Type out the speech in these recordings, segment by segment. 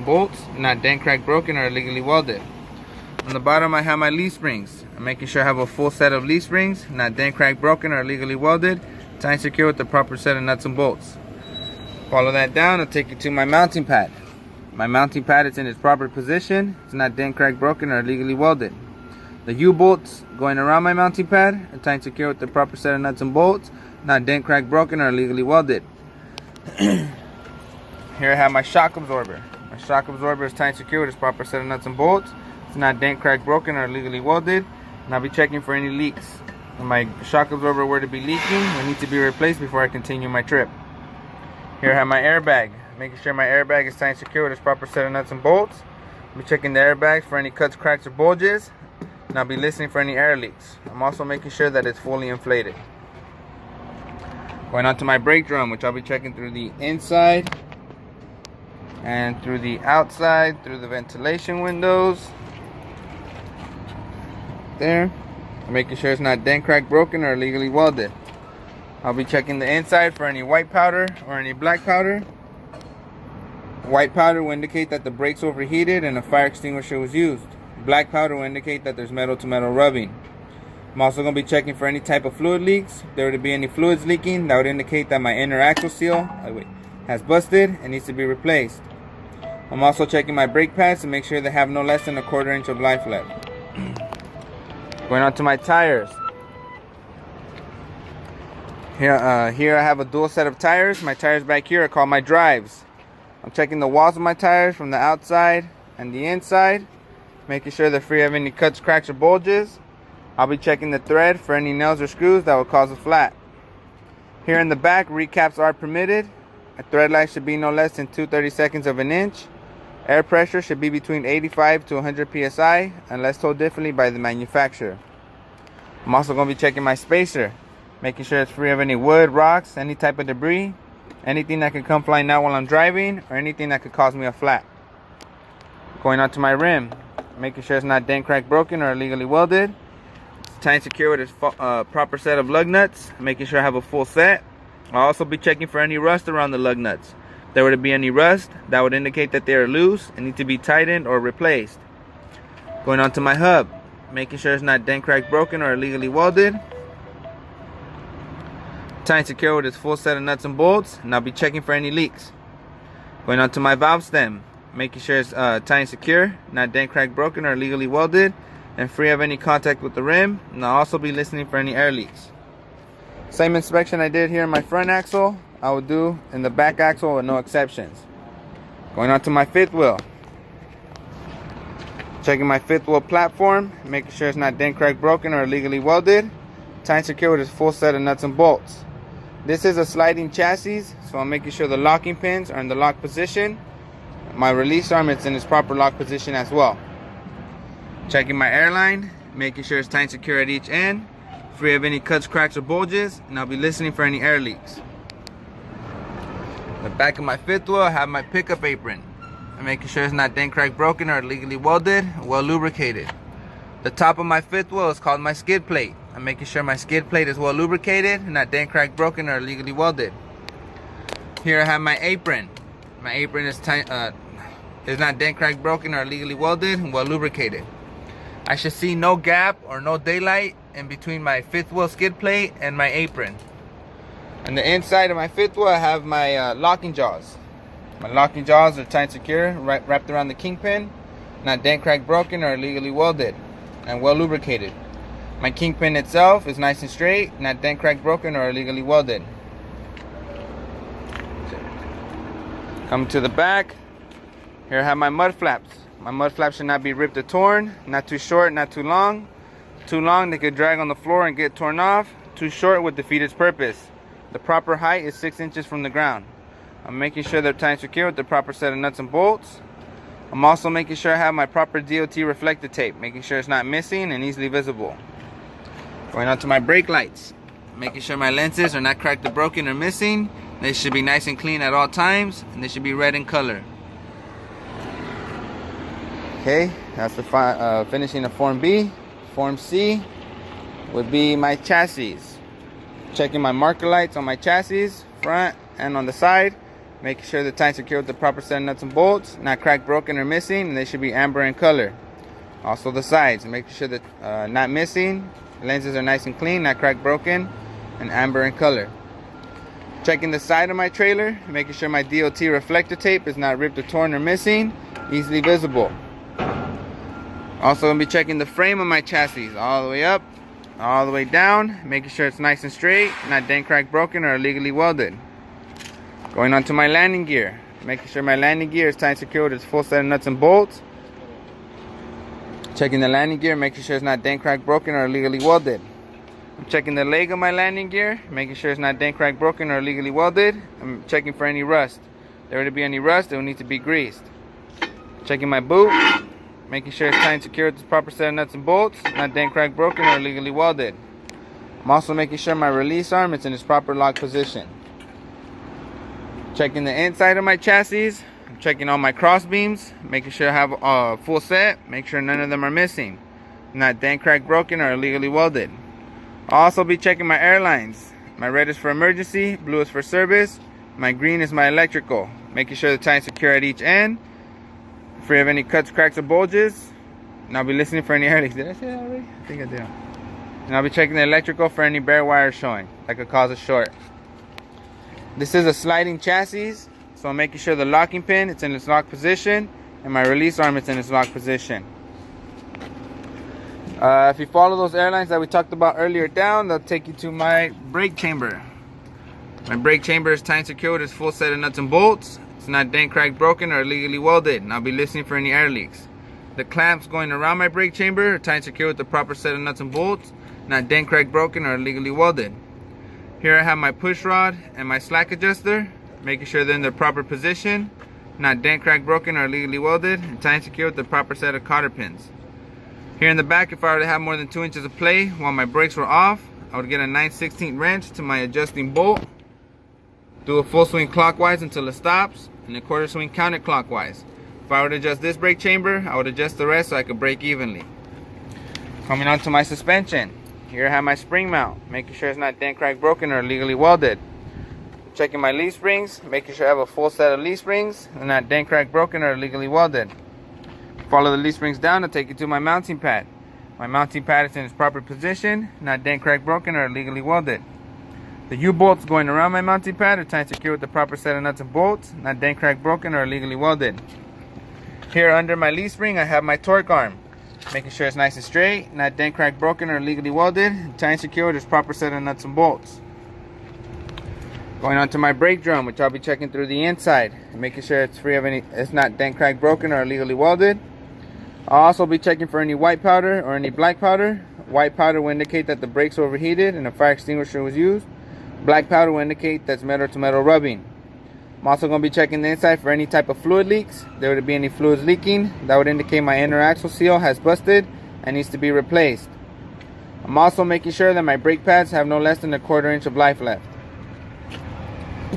and bolts, not dent, cracked, broken, or illegally welded. On the bottom I have my leaf springs. I'm making sure I have a full set of leaf springs, not dent, cracked, broken, or illegally welded, tied and secure with the proper set of nuts and bolts. Follow that down, I'll take you to my mounting pad. My mounting pad is in its proper position. It's not dent, cracked, broken, or illegally welded. The U-bolts going around my mounting pad are tied and secure with the proper set of nuts and bolts, not dent, cracked, broken, or illegally welded. Here I have my shock absorber. My shock absorber is tied and secure with its proper set of nuts and bolts. It's not dent, cracked, broken, or illegally welded. And I'll be checking for any leaks. If my shock absorber were to be leaking, it needs to be replaced before I continue my trip. Here I have my airbag. Making sure my airbag is tied and secure with its proper set of nuts and bolts. I'll be checking the airbags for any cuts, cracks, or bulges. And I'll be listening for any air leaks. I'm also making sure that it's fully inflated. Going on to my brake drum, which I'll be checking through the inside and through the outside, through the ventilation windows. There. I'm making sure it's not dent, cracked, broken, or illegally welded. I'll be checking the inside for any white powder or any black powder. White powder will indicate that the brakes overheated and a fire extinguisher was used. Black powder will indicate that there's metal to metal rubbing. I'm also going to be checking for any type of fluid leaks. If there were to be any fluids leaking, that would indicate that my inner axle seal has busted and needs to be replaced. I'm also checking my brake pads to make sure they have no less than a 1/4 inch of life left. Going on to my tires. Here I have a dual set of tires. My tires back here are called my drives. I'm checking the walls of my tires from the outside and the inside, making sure they're free of any cuts, cracks, or bulges. I'll be checking the thread for any nails or screws that will cause a flat. Here in the back, recaps are permitted. A thread life should be no less than 2/32 of an inch. Air pressure should be between 85 to 100 psi, unless told differently by the manufacturer. I'm also going to be checking my spacer, making sure it's free of any wood, rocks, any type of debris, anything that could come flying out while I'm driving, or anything that could cause me a flat. Going on to my rim, making sure it's not dent, cracked, broken, or illegally welded. It's tied and secure with its proper set of lug nuts, making sure I have a full set. I'll also be checking for any rust around the lug nuts. If there were to be any rust, that would indicate that they are loose and need to be tightened or replaced. Going on to my hub, making sure it's not dent, cracked, broken, or illegally welded. Tied and secure with its full set of nuts and bolts, and I'll be checking for any leaks. Going on to my valve stem, making sure it's tied and secure, not dent, cracked, broken, or illegally welded, and free of any contact with the rim. And I'll also be listening for any air leaks. Same inspection I did here in my front axle, I will do in the back axle with no exceptions. Going on to my fifth wheel. Checking my fifth wheel platform, making sure it's not dent, cracked, broken, or illegally welded. Tied and secure with its full set of nuts and bolts. This is a sliding chassis, so I'm making sure the locking pins are in the lock position. My release arm is in its proper lock position as well. Checking my airline, making sure it's tight and secure at each end, free of any cuts, cracks, or bulges, and I'll be listening for any air leaks. The back of my fifth wheel, I have my pickup apron. I'm making sure it's not dent, cracked, broken, or illegally welded, well lubricated. The top of my fifth wheel is called my skid plate. I'm making sure my skid plate is well lubricated, not dent, cracked, broken, or illegally welded. Here I have my apron. My apron is not dent, cracked, broken, or illegally welded, and well lubricated. I should see no gap or no daylight in between my fifth wheel skid plate and my apron. On the inside of my fifth wheel, I have my locking jaws. My locking jaws are tight and secure, wrapped around the kingpin, not dent, cracked, broken, or illegally welded, and well lubricated. My kingpin itself is nice and straight, not dent, cracked, broken, or illegally welded. Come to the back. Here I have my mud flaps. My mud flaps should not be ripped or torn, not too short, not too long. Too long, they could drag on the floor and get torn off. Too short would defeat its purpose. The proper height is 6 inches from the ground. I'm making sure they're tight and secure with the proper set of nuts and bolts. I'm also making sure I have my proper DOT reflector tape, making sure it's not missing and easily visible. Going on to my brake lights, making sure my lenses are not cracked or broken or missing. They should be nice and clean at all times, and they should be red in color. Okay, that's the finishing of Form B. Form C would be my chassis. Checking my marker lights on my chassis, front and on the side. making sure they're tight secure with the proper set of nuts and bolts, not cracked, broken, or missing, and they should be amber in color. Also the sides, making sure that not missing, lenses are nice and clean, not cracked, broken, and amber in color. Checking the side of my trailer, making sure my DOT reflector tape is not ripped or torn or missing, easily visible. Also going to be checking the frame of my chassis, all the way up, all the way down, making sure it's nice and straight, not dent, cracked, broken, or illegally welded. Going on to my landing gear, making sure my landing gear is tight and secure with its full set of nuts and bolts. Checking the landing gear, making sure it's not dent, cracked, broken, or illegally welded. I'm checking the leg of my landing gear, making sure it's not dent, cracked, broken, or illegally welded. I'm checking for any rust. If there were to be any rust, it will need to be greased. Checking my boot, making sure it's tight and secure with the proper set of nuts and bolts, not dent, cracked, broken, or illegally welded. I'm also making sure my release arm is in its proper lock position. Checking the inside of my chassis, I'm checking all my cross beams, making sure I have a full set, make sure none of them are missing, not dent, cracked, broken, or illegally welded. I'll also be checking my airlines. My red is for emergency, blue is for service, my green is my electrical, making sure the tie is secure at each end, free of any cuts, cracks, or bulges. And I'll be listening for any air leaks. Did I say that already? I think I did. And I'll be checking the electrical for any bare wires showing that could cause a short. This is a sliding chassis, so I'm making sure the locking pin is in its lock position and my release arm is in its lock position. If you follow those airlines that we talked about earlier down, they'll take you to my brake chamber. My brake chamber is tight and secure with its full set of nuts and bolts. It's not dent, cracked, broken, or illegally welded, and I'll be listening for any air leaks. The clamps going around my brake chamber are tight and secure with the proper set of nuts and bolts, not dent, cracked, broken, or illegally welded. Here I have my push rod and my slack adjuster, making sure they're in their proper position, not dent, cracked, broken, or illegally welded, and tight and secure with the proper set of cotter pins. Here in the back, if I were to have more than 2 inches of play while my brakes were off, I would get a 9/16 wrench to my adjusting bolt, do a full swing clockwise until it stops, and a quarter swing counterclockwise. If I were to adjust this brake chamber, I would adjust the rest so I could brake evenly. Coming on to my suspension. Here I have my spring mount, making sure it's not dent, cracked, broken, or illegally welded. Checking my leaf springs, making sure I have a full set of leaf springs and not dent, cracked, broken, or illegally welded. Follow the leaf springs down to take you to my mounting pad. My mounting pad is in its proper position, not dent, cracked, broken, or illegally welded. The U-bolts going around my mounting pad are tight and secure with the proper set of nuts and bolts, not dent, cracked, broken, or illegally welded. Here under my leaf spring, I have my torque arm, making sure it's nice and straight, not dent, cracked, broken, or illegally welded, tight and secure with its proper set of nuts and bolts. Going on to my brake drum, which I'll be checking through the inside, making sure it's not dent, cracked, broken, or illegally welded. I'll also be checking for any white powder or any black powder. White powder will indicate that the brakes were overheated and a fire extinguisher was used. Black powder will indicate that's metal to metal rubbing. I'm also going to be checking the inside for any type of fluid leaks. If there would be any fluids leaking, that would indicate my inner axle seal has busted and needs to be replaced. I'm also making sure that my brake pads have no less than a 1/4 inch of life left.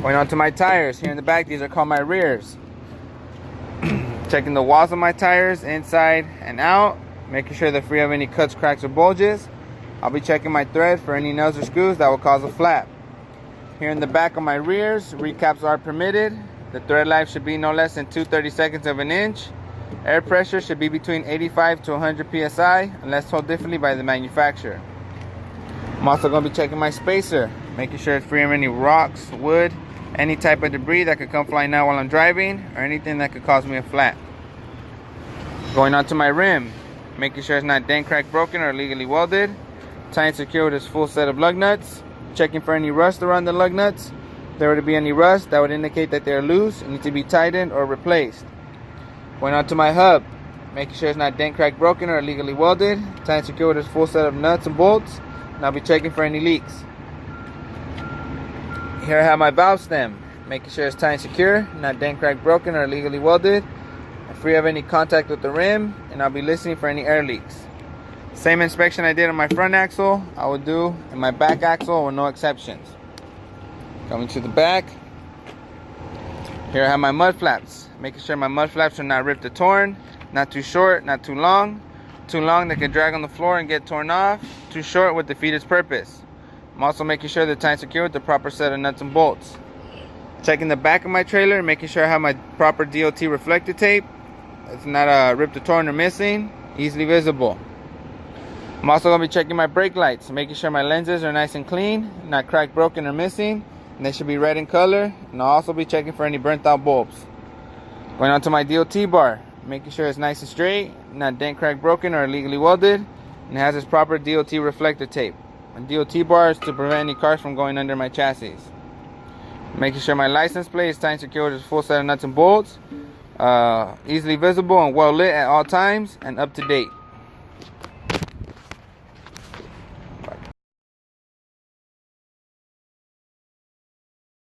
Going on to my tires. Here in the back, these are called my rears. Checking the walls of my tires inside and out, making sure they're free of any cuts, cracks, or bulges. I'll be checking my thread for any nails or screws that will cause a flap. Here in the back of my rears, recaps are permitted. The thread life should be no less than 2/32 of an inch. Air pressure should be between 85 to 100 psi unless told differently by the manufacturer. I'm also going to be checking my spacer, making sure it's free of any rocks, wood, any type of debris that could come flying out while I'm driving, or anything that could cause me a flat. Going on to my rim, making sure it's not dent, cracked, broken, or illegally welded. Tight and secure with its full set of lug nuts. Checking for any rust around the lug nuts. If there were to be any rust, that would indicate that they're loose and need to be tightened or replaced. Going on to my hub, making sure it's not dent, cracked, broken, or illegally welded. Tight and secure with its full set of nuts and bolts. And I'll be checking for any leaks. Here I have my valve stem, making sure it's tight and secure, not dent, cracked, broken, or illegally welded, and free of any contact with the rim, and I'll be listening for any air leaks. Same inspection I did on my front axle, I will do in my back axle with no exceptions. Coming to the back, here I have my mud flaps, making sure my mud flaps are not ripped or torn, not too short, not too long. Too long they can drag on the floor and get torn off, too short would defeat its purpose. I'm also making sure they're tight and secure with the proper set of nuts and bolts. Checking the back of my trailer, making sure I have my proper DOT reflector tape. It's not ripped or torn or missing, easily visible. I'm also going to be checking my brake lights, making sure my lenses are nice and clean, not cracked, broken, or missing, and they should be red in color. And I'll also be checking for any burnt out bulbs. Going on to my DOT bar, making sure it's nice and straight, not dent, cracked, broken, or illegally welded, and it has its proper DOT reflector tape. And DOT bar is to prevent any cars from going under my chassis. Making sure my license plate is tight and secure with a full set of nuts and bolts, easily visible and well lit at all times, and up to date.